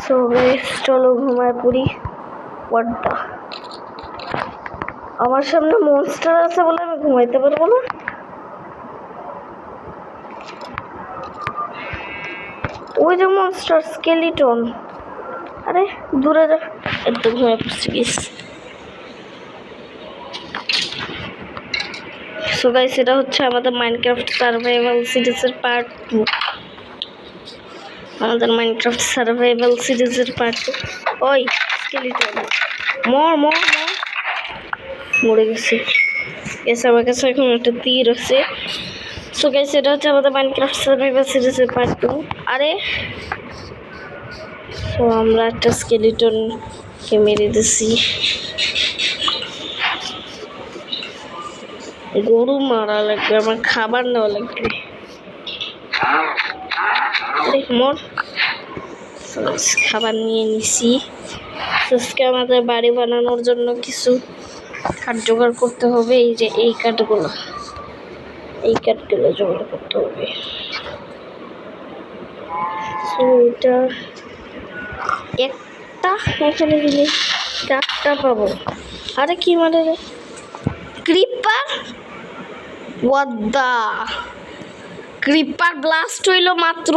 So guys চলো ঘুমায় পড়ি। পড়তা আমার সামনে মনস্টার আছে বলে আমি ঘুমাইতে পারবো না। ওই যে মনস্টার স্কেলিটন, আরে দূরে যা, একদম ঘুমায় পড়ছি গেস। সো গাইস এটা হচ্ছে আমাদের মাইনক্রাফট সার্ভাইভাল সিরিজের পার্ট 2। আমাদের মাইনক্রাফট সার্ভাইভাল সিরিজের পার্ট 2। ওই স্কেলিটন মর মর মর, মরে গেছে। এসে আমার কাছে এখন একটা তীর আছে। সো গাইস এটা হচ্ছে আমাদের মাইনক্রাফট সার্ভাইভাল সিরিজের পার্ট 2। আরে সো আমরা একটা স্কেলিটনকে মেরে দিছি। গরু মারা লাগবে, আমার খাবার নেওয়া লাগবে। মোর খাবার নিয়ে নিছি। আজকে আমাদের বাড়ি বানানোর জন্য কিছু কাঠ জোগাড় করতে হবে। এই যে এই কাঠগুলো জোগাড় করতে হবে। এটা একটা এখানে দিলে 4টা পাবো। আরে কি মানে রে, creeper, what the creeper blast হইল মাত্র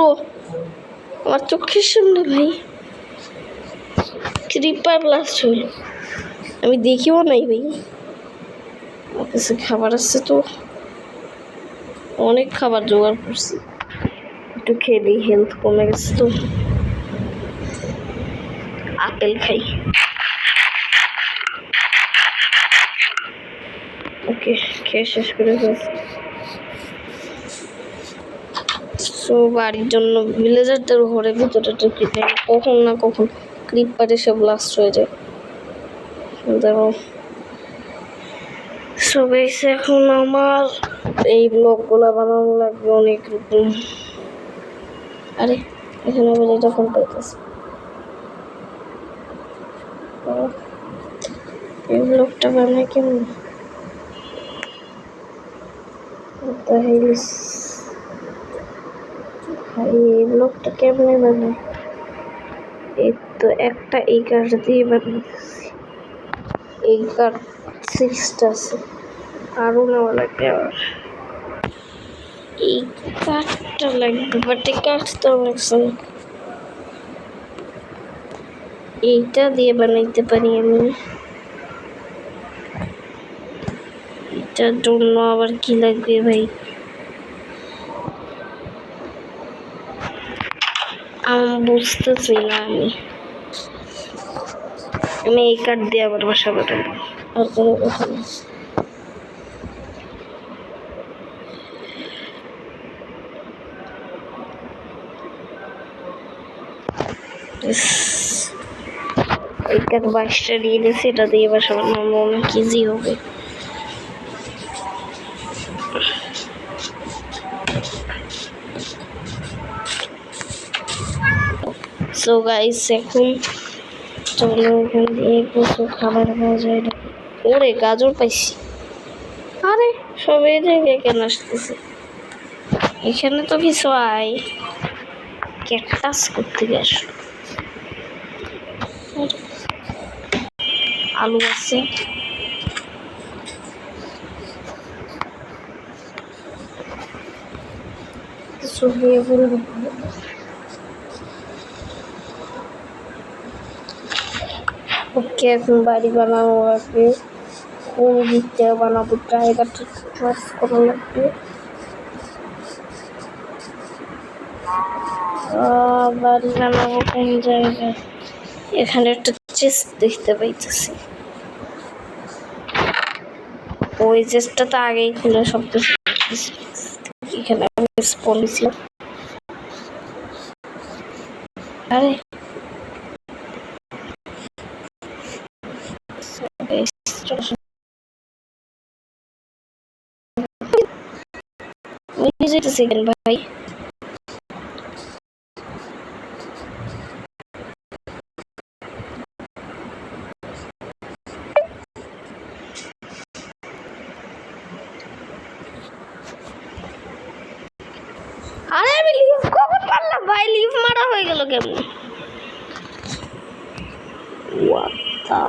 আমার চোখের সামনে। ভাই ক্রিপার ব্লাস্ট হইল, আমি দেখিও নাই ভাই। আমার কাছে খাবার আছে তো, অনেক খাবার জোগাড় করছি। একটু খেয়ে দিই, হেলথ কমে গেছে তো। আপেল খাই। ওকে খেয়ে শেষ করে ফেলছি। সো বাড়ির জন্য ভিলেজারদের ঘরের ভিতরে কখন না কখন ক্রিপার এসে ব্লাস্ট হয়ে যায়। দেখো সো গাইস এখন আমার এই ব্লকগুলো বানানো লাগবে অনেক রকম। আরে এখানে আবার এটা ফোন পাইতেছে। এই ব্লকটা বানায় কেমন? এই ব্লকটা কেমনে বানায়? এই তো একটা এই কাঠ দিয়ে বানাইতেছি। এই কাঠ 6টা আছে, আরো নেওয়া লাগবে। আবার এই কাঠটা লাগবে, বাট এই কাঠ তো অনেক সময় এইটা দিয়ে বানাইতে পারি আমি। এটার জন্য আবার কি লাগবে ভাই? আমি বুঝতেছি না। আমি এই কাঠ দিয়ে আবার বাসা বানাবো, আর কোনো কথা নেই। এই কাঠ 22টা দিয়ে দিয়েছি, এটা দিয়ে বাসা বানাবো, অনেক ইজি হবে। সো গাইস এখন চলো ওখান দিয়ে কিছু খাবার পাওয়া যায় না। ওরে গাজর পাইছি। আরে সব এই জায়গায় কেন আসতেছে? এখানে তো কিছু ক্যাকটাস করতে আসলো। আলু আছে, কিছু হয়ে বলবো। ওকে এখন বাড়ি বানানো লাগবে। কোন দিক থেকে বানাবো জায়গাটা ক্লাস করা লাগবে। বাড়ি বানাবো কোন জায়গায়? এখানে একটা চেস্ট দেখতে পাইতেছি। ওই চেস্টটা তো আগেই খুলে সব কিছু। এখানে স্পন ছিল। আরে ভাই আরে আমি লিভ কখন মারলাম ভাই? লিভ মারা হয়ে হয়ে গেল কেমন? What the